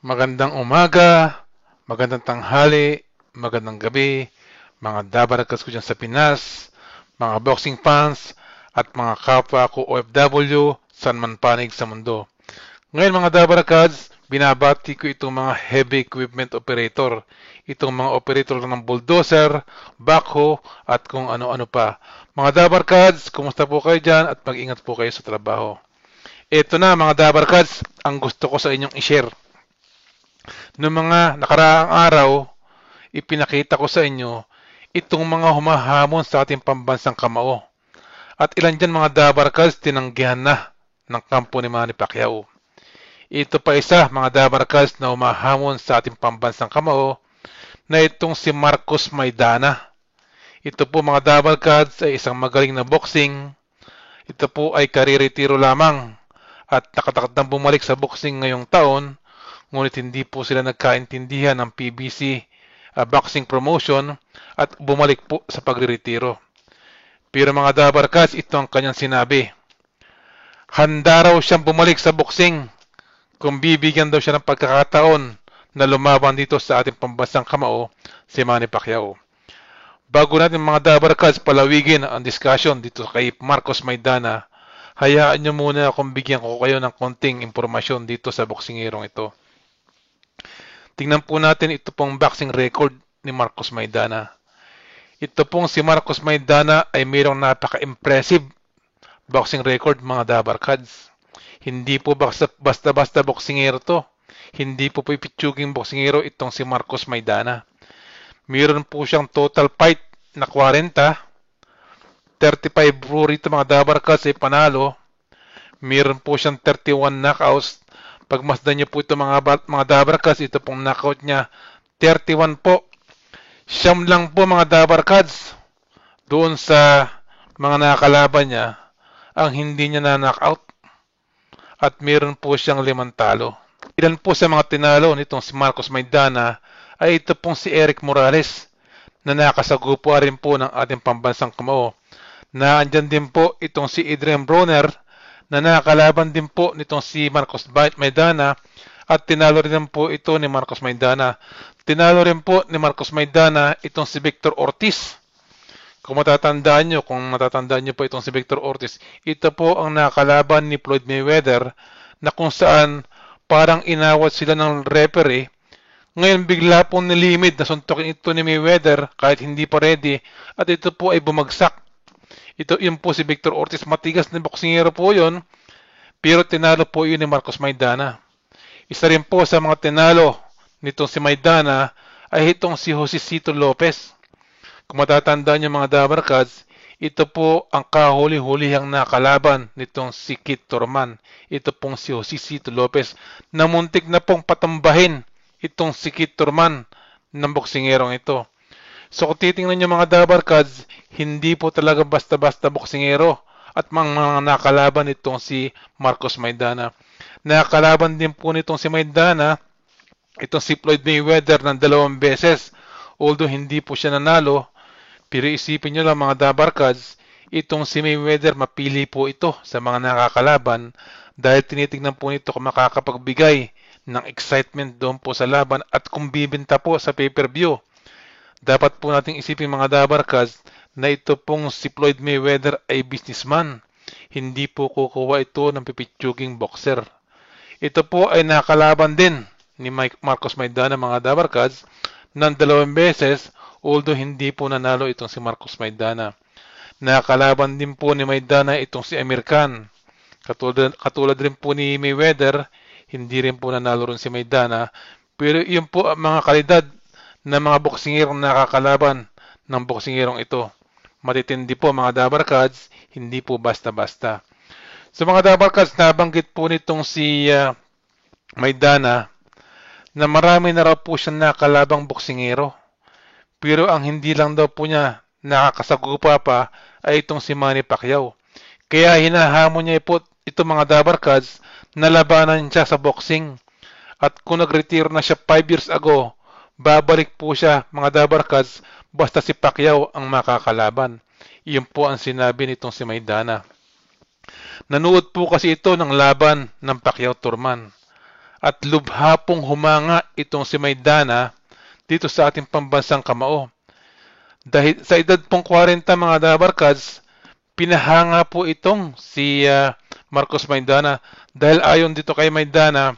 Magandang umaga, magandang tanghali, magandang gabi, mga dabarakas ko dyan sa Pinas, mga boxing fans, at mga kapwa ko OFW, saan man panig sa mundo. Ngayon mga dabarakas, binabati ko itong mga heavy equipment operator, itong mga operator ng bulldozer, backhoe, at kung ano-ano pa. Mga dabarkads, kumusta po kayo dyan at mag-ingat po kayo sa trabaho. Ito na mga dabarkads, ang gusto ko sa inyong i-share. Noong mga nakaraang araw, ipinakita ko sa inyo itong mga humahamon sa ating pambansang kamao. At ilan dyan mga dabarkals tinanggihan na ng kampo ni Manny Pacquiao. Ito pa isa mga dabarkals na humahamon sa ating pambansang kamao na itong si Marcos Maidana. Ito po mga dabarkals ay isang magaling na boxing. Ito po ay kariretiro lamang at nakatakdang bumalik sa boxing ngayong taon. Ngunit hindi po sila nagkaintindihan ng PBC boxing promotion at bumalik po sa pagriretiro. Pero mga dabarkas, ito ang kanyang sinabi. Handa raw siyang bumalik sa boxing kung bibigyan daw siya ng pagkakataon na lumaban dito sa ating pambansang kamao, si Manny Pacquiao. Bago natin mga dabarkas palawigin ang discussion dito kay Marcos Maidana, hayaan nyo muna akong bigyan ko kayo ng konting impormasyon dito sa boxingerong ito. Tingnan po natin ito pong boxing record ni Marcos Maidana. Ito pong si Marcos Maidana ay mayroong napaka-impressive boxing record mga dabarkads. Hindi po basta-basta boxingero to. Hindi po pipitsuging boxingero itong si Marcos Maidana. Mayroon po siyang total fight na 40. 35 po rito mga dabarkads ay panalo. Mayroon po siyang 31 knockouts. Pagmasdan niyo po ito mga dabarkads, ito pong knockout niya, 31 po. Siyam lang po mga dabarkads doon sa mga nakakalaban niya ang hindi niya na-knockout. At meron po siyang 5 talo. Ilan po sa mga tinalo nitong si Marcos Maidana ay ito pong si Eric Morales na nakasagupo rin po ng ating pambansang kamao. Naandyan din po itong si Adrian Broner na nakakalaban din po nitong si Marcos Maidana at tinalo rin po ito ni Marcos Maidana. Tinalo rin po ni Marcos Maidana itong si Victor Ortiz. Kung matatandaan nyo po itong si Victor Ortiz, ito po ang nakakalaban ni Floyd Mayweather na kung saan parang inawat sila ng referee. Ngayon bigla pong nilimit na suntokin ito ni Mayweather kahit hindi pa ready at ito po ay bumagsak. Yun po si Victor Ortiz, matigas na boksingero po yun, pero tinalo po yun ni Marcos Maidana. Isa rin po sa mga tinalo nitong si Maidana ay itong si Josecito Lopez. Kung matatandaan niyo mga dabarkads, ito po ang kahuli-hulihang nakalaban nitong si Kit Thurman. Ito pong si Josecito Lopez na muntik na pong patambahin itong si Kit Thurman ng boksingerong ito. So kung titingnan nyo mga dabarkads, hindi po talaga basta-basta boksingero at mga nakalaban nitong si Marcos Maidana. Nakalaban din po nitong si Maidana, itong si Floyd Mayweather ng 2 beses. Although hindi po siya nanalo, pero isipin nyo lang mga dabarkads, itong si Mayweather mapili po ito sa mga nakakalaban dahil tinitingnan po nito kung makakapagbigay ng excitement doon po sa laban at kung bibenta po sa pay-per-view. Dapat po nating isipin mga dabarkads na ito pong si Floyd Mayweather ay businessman. Hindi po kukuha ito ng pipitsuging boxer. Ito po ay nakalaban din ni Marcos Maidana mga dabarkads ng 2 beses, although hindi po nanalo itong si Marcos Maidana. Nakalaban din po ni Maidana itong si Amir Khan. Katulad rin po ni Mayweather, hindi rin po nanalo rin si Maidana. Pero yun po ang mga kalidad na mga boksingerong nakakalaban ng boksingerong ito. Matitindi po mga dabarkads, hindi po basta-basta. So mga dabarkads, nabanggit po nitong si Maidana na marami na raw po siyang nakalabang boksingero. Pero ang hindi lang daw po niya nakakasagupa pa ay itong si Manny Pacquiao. Kaya hinahamon niya po ito mga dabarkads na labanan siya sa boxing. At kung nag-retire na siya 5 years ago, babalik po siya mga dabarkads basta si Pacquiao ang makakalaban. Iyon po ang sinabi nitong si Maidana. Nanood po kasi ito ng laban ng Pacquiao Thurman. at lubha pong humanga itong si Maidana dito sa ating pambansang kamao. Dahil sa edad pong 40 mga dabarkads, pinahanga po itong si Marcos Maidana dahil ayon dito kay Maidana,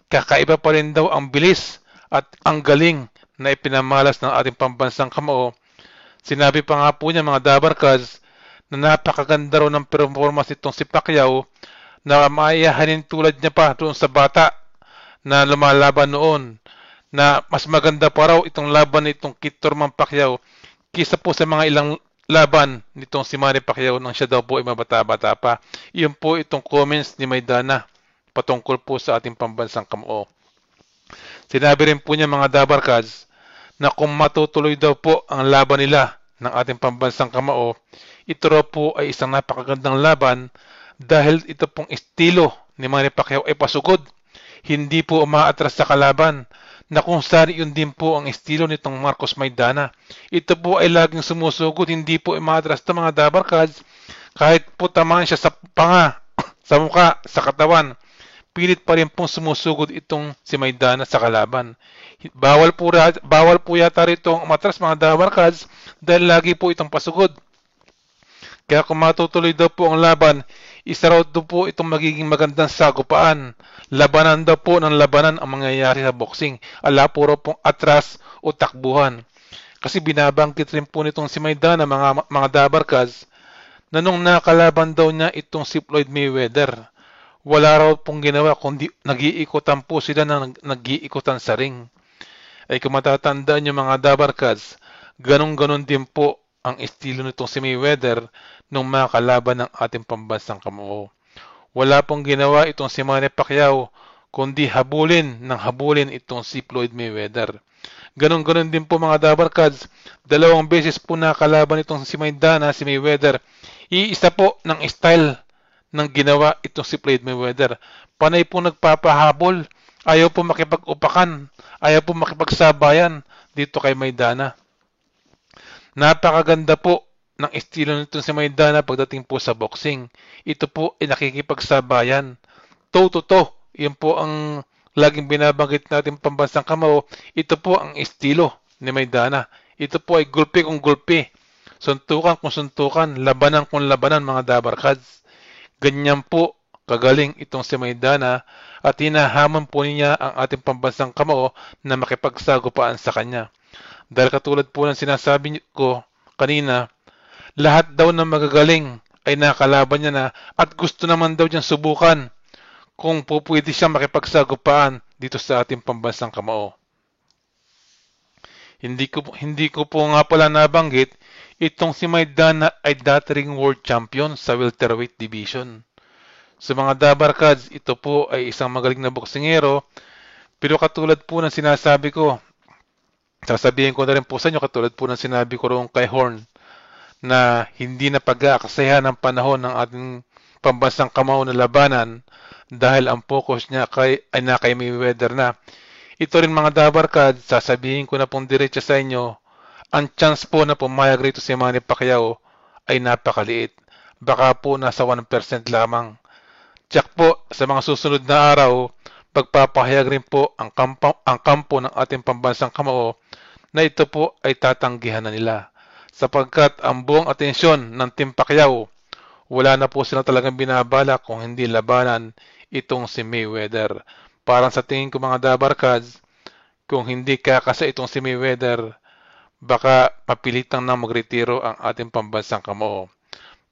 kakaiba pa rin daw ang bilis at ang galing na ipinamalas ng ating pambansang kamao. Sinabi pa nga po niya mga dabarkads na napakaganda raw ng performance itong si Pacquiao na maiyahanin tulad niya pa doon sa bata na lumalaban noon, na mas maganda pa raw itong laban nitong Kit Thurman Pacquiao kisa po sa mga ilang laban nitong si Manny Pacquiao nang siya daw po ay mabata-bata pa. Iyon po itong comments ni Maidana patungkol po sa ating pambansang kamao. Sinabi rin po niya mga dabarkads na kung matutuloy daw po ang laban nila ng ating pambansang kamao, ito raw po ay isang napakagandang laban dahil ito pong estilo ni Manny Pacquiao ay pasugod. Hindi po umaatras sa kalaban, na kung saan yun din po ang estilo nitong Marcos Maidana. Ito po ay laging sumusugod, hindi po umaatras sa mga dabarkads. Kahit po tamaan siya sa panga, sa muka, sa katawan, pilit pa rin pong sumusugod itong si Maidana sa kalaban. Bawal po yata rito ang umatras mga dabarkads dahil lagi po itong pasugod. Kaya kung matutuloy daw po ang laban, isa raw daw po itong magiging magandang sagupaan. Labanan daw po ng labanan ang mangyayari sa boxing. Ala po raw pong atras o takbuhan. Kasi binabangkit rin po nitong si Maidana mga dabarkads na nung nakalaban daw niya itong si Floyd Mayweather, wala raw pong ginawa kundi nag-iikutan po sila ng nag-iikutan sa ring. Ay kung matatandaan niyo mga dabarkads, ganun-ganun din po ang estilo nitong si Mayweather nung makalaban ng ating pambansang kamao. Wala pong ginawa itong si Manny Pacquiao kundi habulin itong si Floyd Mayweather. Ganon-ganon din po mga dabarkads, 2 beses po nakalaban itong si Maidana, si Mayweather. Iisa po ng style ng ginawa itong si Floyd Mayweather. Panay po nagpapahabol, ayaw po makipag-upakan, ayaw po makipagsabayan dito kay Maidana. Napakaganda po ng estilo nito si Maidana pagdating po sa boxing. Ito po ay nakikipagsabayan. Toe-to-toe. Yan po ang laging binabanggit natin pambansang kamao. Ito po ang estilo ni Maidana. Ito po ay gulpi kung gulpi. Suntukan kung suntukan. Labanan kung labanan mga dabarkads. Ganyan po kagaling itong si Maidana at hinahamon po niya ang ating pambansang kamao na makipagsagupaan sa kanya. Dahil katulad po ng sinasabi ko kanina, lahat daw ng magagaling ay nakalaban niya na at gusto naman daw niyang subukan kung pwede siyang makipagsagupaan dito sa ating pambansang kamao. Hindi ko po nga pala nabanggit, itong si Maidana ay dati ring world champion sa welterweight division. Sa mga dabarkads, ito po ay isang magaling na boksingero, pero katulad po ng sinasabi ko, sasabihin ko na rin po sa inyo katulad po ng sinabi ko roon kay Horn na hindi na pag-aaksayahan ng panahon ng ating pambansang kamao na labanan dahil ang focus niya kay Mayweather na. Ito rin mga dabarkad, sasabihin ko na pong diretso sa inyo, ang chance po na pumayag rito si Manny Pacquiao ay napakaliit. Baka po nasa 1% lamang. Tiyak po sa mga susunod na araw, pagpapahayag rin po ang kampo ng ating pambansang kamao na ito po ay tatanggihan na nila. Sapagkat ang buong atensyon ng Team Pacquiao, wala na po sila talagang binabala kung hindi labanan itong si Mayweather. Parang sa tingin ko mga dabarkads, kung hindi kakasa itong si Mayweather, baka mapilitang na magretiro ang ating pambansang kamao.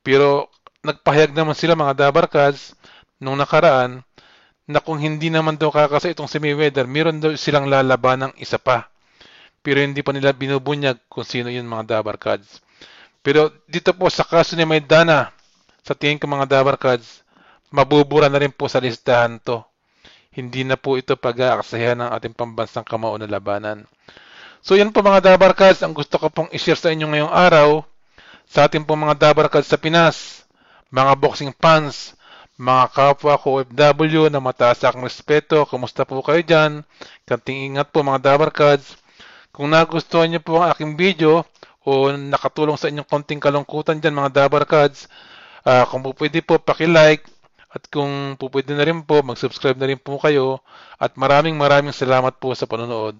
Pero nagpahayag naman sila mga dabarkads nung nakaraan na kung hindi naman daw kakasa itong si Mayweather, meron daw silang lalaban ng isa pa. Pero hindi pa nila binubunyag kung sino yun mga dabarkads. Pero dito po sa kaso ni Maidana, sa tingin ko mga dabarkads, mabubura na rin po sa listahan to. Hindi na po ito pag-aaksayahan ng ating pambansang kamao na labanan. So yan po mga dabarkads, ang gusto ko pong i-share sa inyo ngayong araw, sa ating po mga dabarkads sa Pinas, mga boxing fans, mga kapwa ko OFW na mataas akong respeto, kumusta po kayo dyan? Kanting ingat po mga dabarkads. Kung nagustuhan niyo po ang aking video o nakatulong sa inyong konting kalungkutan dyan mga dabarkads, kung po pwede po paki-like At kung pupwede na rin po, mag-subscribe na rin po kayo. At maraming salamat po sa panonood.